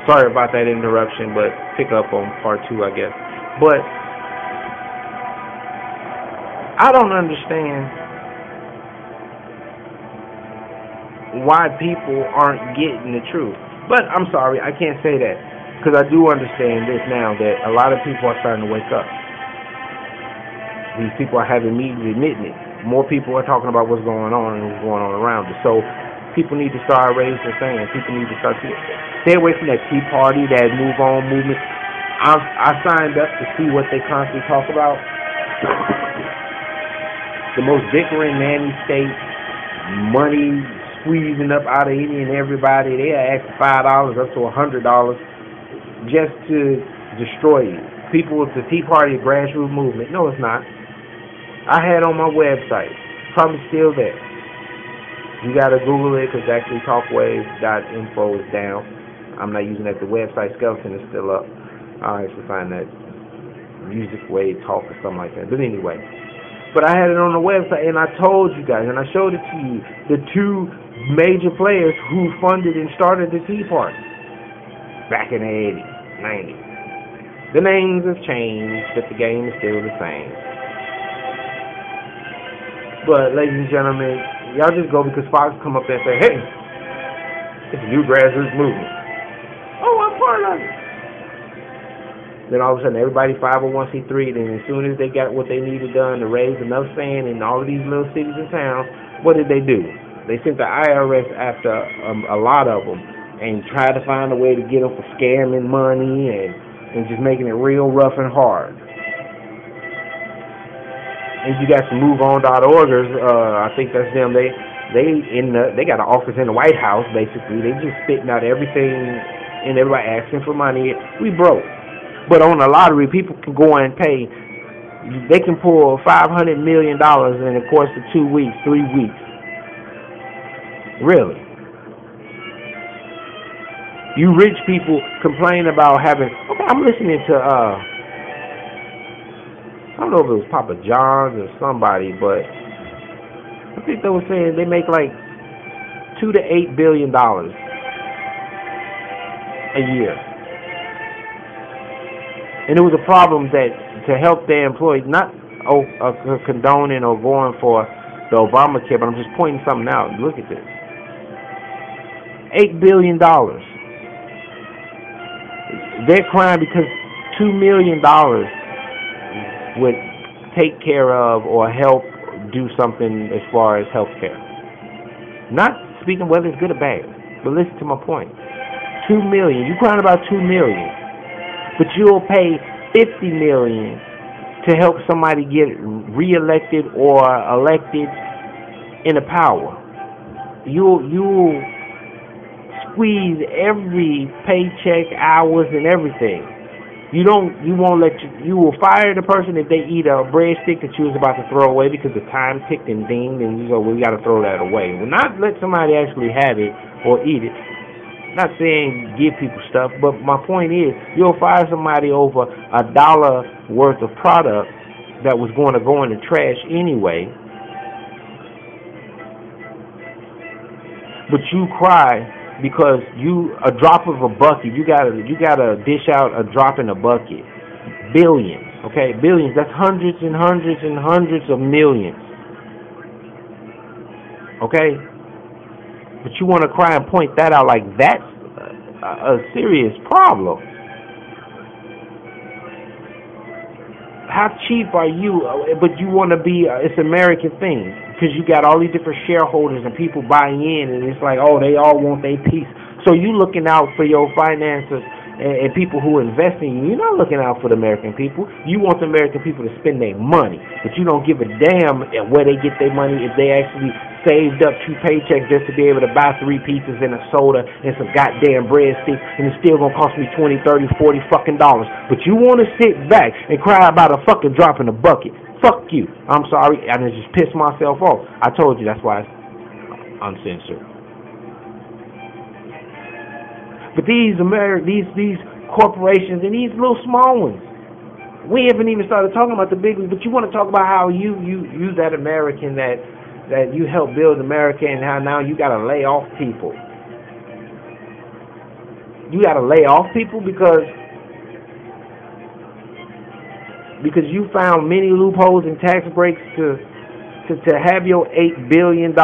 Sorry about that interruption, but pick up on part two, I guess. But I don't understand why people aren't getting the truth. But I'm sorry, I can't say that, because I do understand this now, that a lot of people are starting to wake up. These people are having meetings admitting it. More people are talking about what's going on and what's going on around us. So people need to start raising their hand. People need to stay away from that Tea Party, that Move On movement. I signed up to see what they constantly talk about. The most bickering nanny state, money squeezing up out of any and everybody. They ask $5 up to $100 just to destroy you. People with the Tea Party grassroots movement. No, it's not. I had on my website. Probably still there. You got to Google it, because actually talkwave.info is down. I'm not using that. The website skeleton is still up. I'll actually find that Music Wave Talk or something like that. But anyway. But I had it on the website, and I told you guys, and I showed it to you, the two major players who funded and started the Tea Party back in the 80s, 90s. The names have changed, but the game is still the same. But, ladies and gentlemen, y'all just go because Fox come up there and say, hey, it's a new grassroots movement. Oh, I'm part of it. Then all of a sudden, everybody 501c3, and as soon as they got what they needed done to raise enough sand in all of these little cities and towns, what did they do? They sent the IRS after a lot of them and tried to find a way to get them for scamming money and just making it real rough and hard. And you got some MoveOn.orgers, I think that's them. They got an office in the White House, basically. They just spitting out everything and everybody asking for money. We broke. But on the lottery, people can go and pay. They can pull $500 million in the course of 2 weeks, 3 weeks. Really. You rich people complain about having. Okay, I'm listening to. I don't know if it was Papa John's or somebody, but I think they were saying they make like $2 to $8 billion a year. And it was a problem that to help their employees, not condoning or going for the Obamacare, but I'm just pointing something out. Look at this. $8 billion. They're crying because $2 million would take care of or help do something as far as health care. Not speaking whether it's good or bad, but listen to my point. $2 million. You're crying about $2 million. But you'll pay $50 million to help somebody get reelected or elected into power. You'll squeeze every paycheck, hours, and everything. You will fire the person if they eat a breadstick that you was about to throw away because the time ticked and dinged, and you go, we got to throw that away. Well, not let somebody actually have it or eat it. Not saying give people stuff, but my point is, you'll fire somebody over $1 worth of product that was going to go in the trash anyway. But you cry because a drop of a bucket, you gotta dish out a drop in a bucket. Billions, okay? Billions, that's hundreds and hundreds and hundreds of millions. Okay? But you want to cry and point that out like that's a serious problem. How cheap are you? But you want to be, it's an American thing. Because you got all these different shareholders and people buying in, and it's like, oh, they all want their piece. So you looking out for your finances and people who invest in you. You're not looking out for the American people. You want the American people to spend their money, but you don't give a damn where they get their money if they actually saved up 2 paychecks just to be able to buy 3 pizzas and a soda and some goddamn breadsticks, and it's still gonna cost me $20, $30, $40 fucking dollars. But you want to sit back and cry about a fucking drop in the bucket. Fuck you. I'm sorry. I just pissed myself off. I told you that's why it's uncensored. But these corporations and these little small ones, we haven't even started talking about the big ones. But you want to talk about how you that American that you helped build America, and how now you got to lay off people. You got to lay off people because you found many loopholes and tax breaks to have your $8 billion.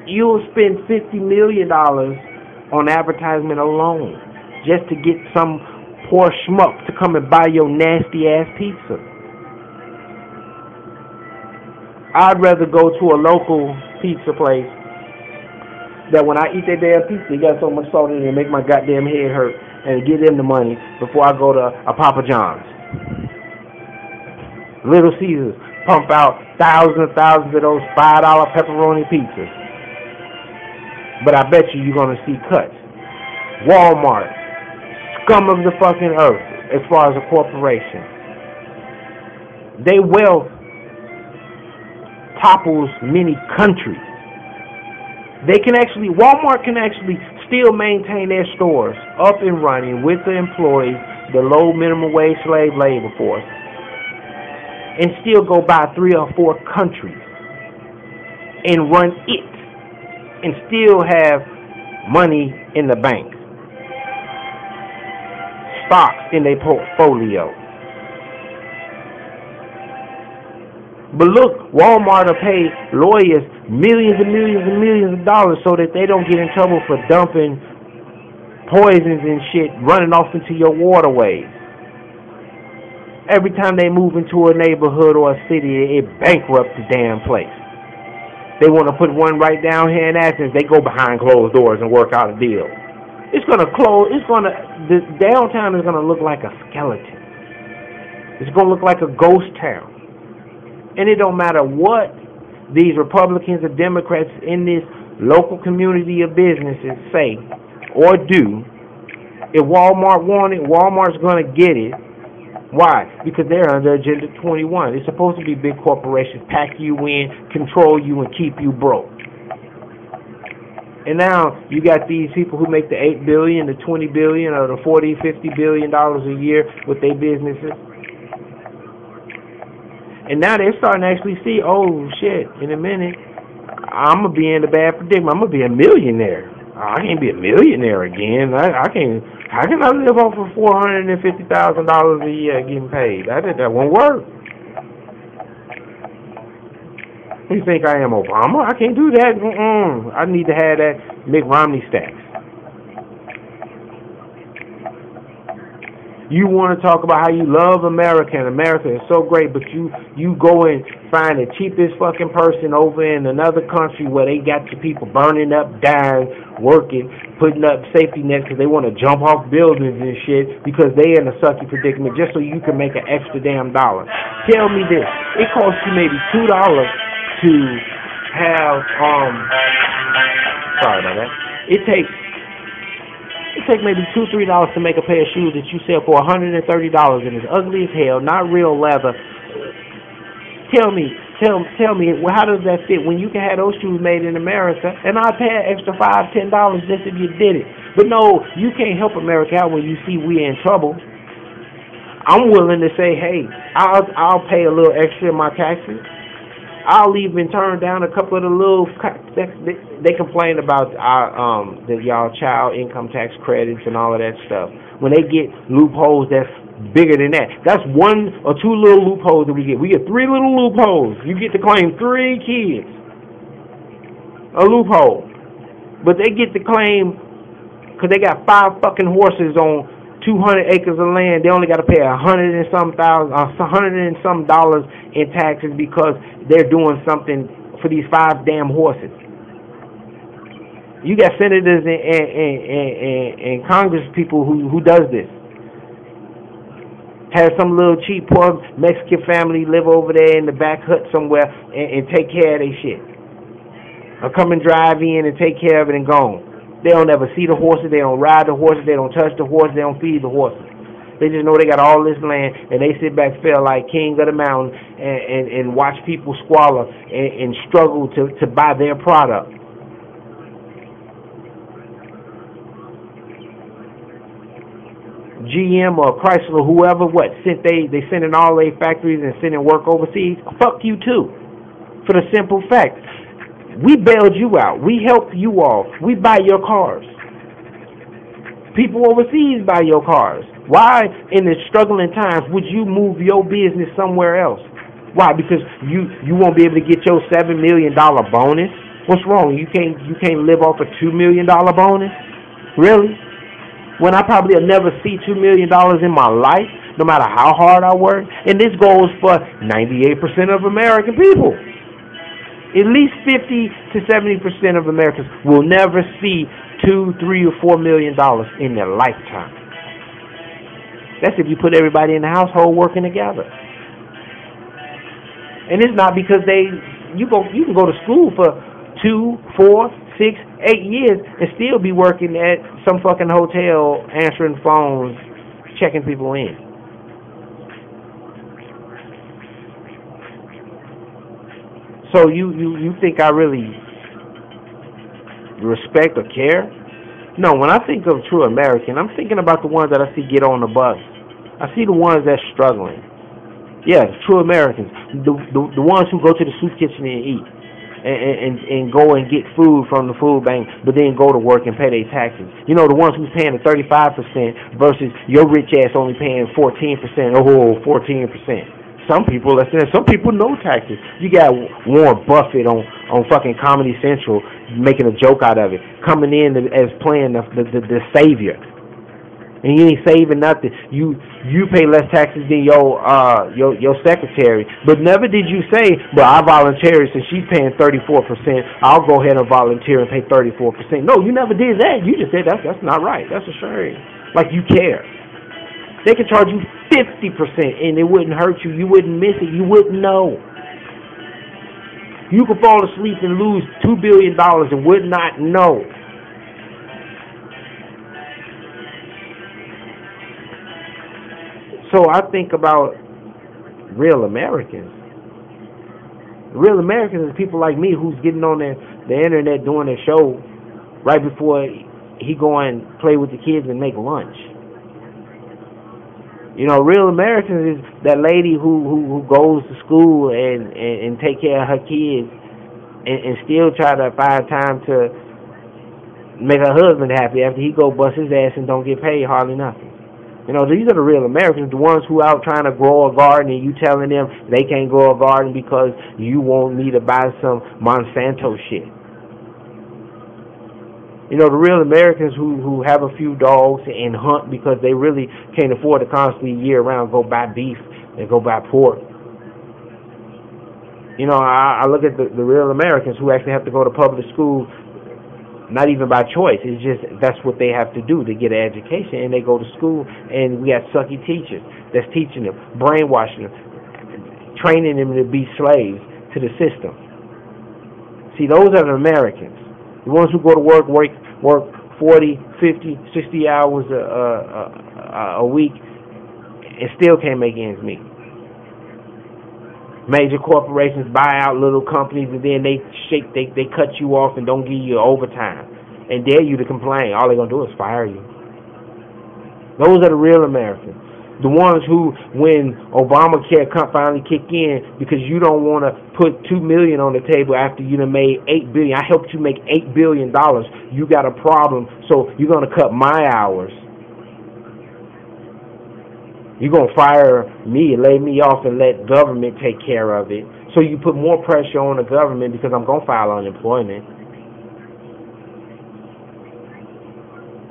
You'll spend $50 million on advertisement alone just to get some poor schmuck to come and buy your nasty ass pizza. I'd rather go to a local pizza place that when I eat that damn pizza, it got so much salt in it, make my goddamn head hurt, and give them the money before I go to a Papa John's. Little Caesars pump out thousands and thousands of those $5 pepperoni pizzas. But I bet you're going to see cuts. Walmart, scum of the fucking earth as far as a corporation. They wealth topples many countries. Walmart can actually still maintain their stores up and running with the employees, the low minimum wage slave labor force, and still go buy 3 or 4 countries and run it and still have money in the bank, stocks in their portfolio. But look, Walmart will pay lawyers millions and millions and millions of dollars so that they don't get in trouble for dumping poisons and shit running off into your waterways. Every time they move into a neighborhood or a city, it bankrupts the damn place. They want to put one right down here in Athens. They go behind closed doors and work out a deal. The downtown is going to look like a skeleton. It's going to look like a ghost town. And it don't matter what these Republicans or Democrats in this local community of businesses say or do. If Walmart want it, Walmart's going to get it. Why? Because they're under Agenda 21. It's supposed to be big corporations, pack you in, control you, and keep you broke. And now you got these people who make the $8 billion, the $20 billion, or the $40, $50 billion a year with their businesses. And now they're starting to actually see, oh shit, in a minute, I'm going to be in a bad predicament. I'm going to be a millionaire. I can't be a millionaire again. I can't. How can I live off of $450,000 a year getting paid? That won't work. You think I am Obama? I can't do that. I need to have that Mitt Romney stacks. You want to talk about how you love America and America is so great, but you go and find the cheapest fucking person over in another country where they got your people burning up, dying, working, putting up safety nets because they want to jump off buildings and shit because they in a sucky predicament just so you can make an extra damn dollar. Tell me this. It costs you maybe $2 to have, sorry about that. It takes maybe $2-3 to make a pair of shoes that you sell for $130 and it's ugly as hell, not real leather. Tell me, how does that fit when you can have those shoes made in America and I'd pay an extra $5-10 just if you did it? But no, you can't help America out when you see we're in trouble. I'm willing to say, hey, I'll pay a little extra in my taxes. I'll even turn down a couple of the little. They complain about y'all child income tax credits and all of that stuff. When they get loopholes that's bigger than that, that's 1 or 2 little loopholes that we get. We get 3 little loopholes. You get to claim 3 kids. A loophole, but they get to claim because they got 5 fucking horses on 200 acres of land. They only got to pay $100 and some dollars in taxes because they're doing something for these 5 damn horses. You got senators and Congress people who does this. Have some little cheap poor Mexican family live over there in the back hut somewhere and take care of their shit. Or come and drive in and take care of it and gone. They don't ever see the horses. They don't ride the horses. They don't touch the horses. They don't feed the horses. They just know they got all this land, and they sit back, feel like king of the mountain, and watch people squalor and struggle to buy their product. GM or Chrysler, whoever, they sending all their factories and sending work overseas? Fuck you too. For the simple fact, we bailed you out. We helped you all. We buy your cars. People overseas buy your cars. Why, in the struggling times, would you move your business somewhere else? Why? Because you won't be able to get your $7 million bonus. What's wrong? You can't live off a $2 million bonus? Really? When I probably will never see $2 million in my life, no matter how hard I work. And this goes for 98% of American people. At least 50 to 70% of Americans will never see $2, $3, or $4 million in their lifetime. That's if you put everybody in the household working together. And it's not because you can go to school for 2, 4, 6, 8 years and still be working at some fucking hotel, answering phones, checking people in. So you think I really respect or care? No, when I think of true American, I'm thinking about the ones that I see get on the bus. I see the ones that's struggling. Yeah, true Americans. The ones who go to the soup kitchen and eat. And go and get food from the food bank, but then go to work and pay their taxes. You know, the ones who's paying the 35% versus your rich ass only paying 14%. Oh, 14%. Some people, some people no taxes. You got Warren Buffett on fucking Comedy Central making a joke out of it, coming in as playing the savior. And you ain't saving nothing. You pay less taxes than your secretary. But never did you say, but I volunteered since she's paying 34%. I'll go ahead and volunteer and pay 34%. No, you never did that. You just said that's not right. That's a shame. Like you care. They could charge you 50% and it wouldn't hurt you. You wouldn't miss it. You wouldn't know. You could fall asleep and lose $2 billion and would not know. So I think about real Americans. Real Americans is people like me who's getting on the internet doing a show right before he go and play with the kids and make lunch. You know, real Americans is that lady who goes to school and take care of her kids and still try to find time to make her husband happy after he go bust his ass and don't get paid hardly nothing. You know, these are the real Americans, the ones who out trying to grow a garden and you telling them they can't grow a garden because you want me to buy some Monsanto shit. You know, the real Americans who have a few dogs and hunt because they really can't afford to constantly year-round go buy beef and go buy pork. You know, I look at the real Americans who actually have to go to public school, not even by choice. It's just that's what they have to do to get an education, and they go to school, and we got sucky teachers that's teaching them, brainwashing them, training them to be slaves to the system. See, those are the Americans. The ones who go to work 40, 50, 60 hours a week and still can't make ends meet. Major corporations buy out little companies and then they cut you off and don't give you overtime and dare you to complain. All they're going to do is fire you. Those are the real Americans. The ones who, when Obamacare finally kick in, because you don't want to put $2 million on the table after you done made $8 billion. I helped you make $8 billion. You got a problem, so you're going to cut my hours. You're going to fire me and lay me off and let government take care of it. So you put more pressure on the government because I'm going to file unemployment.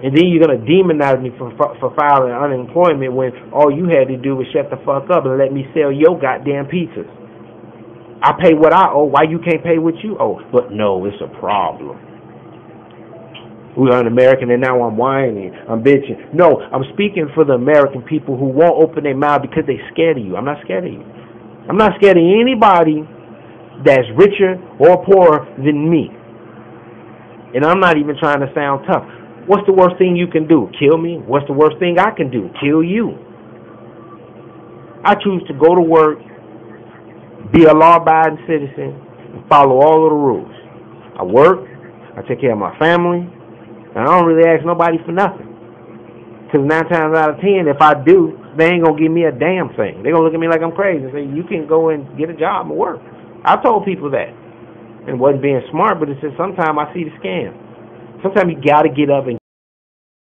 And then you're going to demonize me for filing unemployment when all you had to do was shut the fuck up and let me sell your goddamn pizzas. I pay what I owe. Why you can't pay what you owe? But no, it's a problem. We are an American and now I'm whining. I'm bitching. No, I'm speaking for the American people who won't open their mouth because they're scared of you. I'm not scared of you. I'm not scared of anybody that's richer or poorer than me. And I'm not even trying to sound tough. What's the worst thing you can do? Kill me? What's the worst thing I can do? Kill you. I choose to go to work, be a law-abiding citizen, and follow all of the rules. I work, I take care of my family, and I don't really ask nobody for nothing. Because 9 times out of 10, if I do, they ain't going to give me a damn thing. They're going to look at me like I'm crazy and say, you can go and get a job and work. I told people that. And it wasn't being smart, but it's just sometimes I see the scam. Sometimes you got to get up and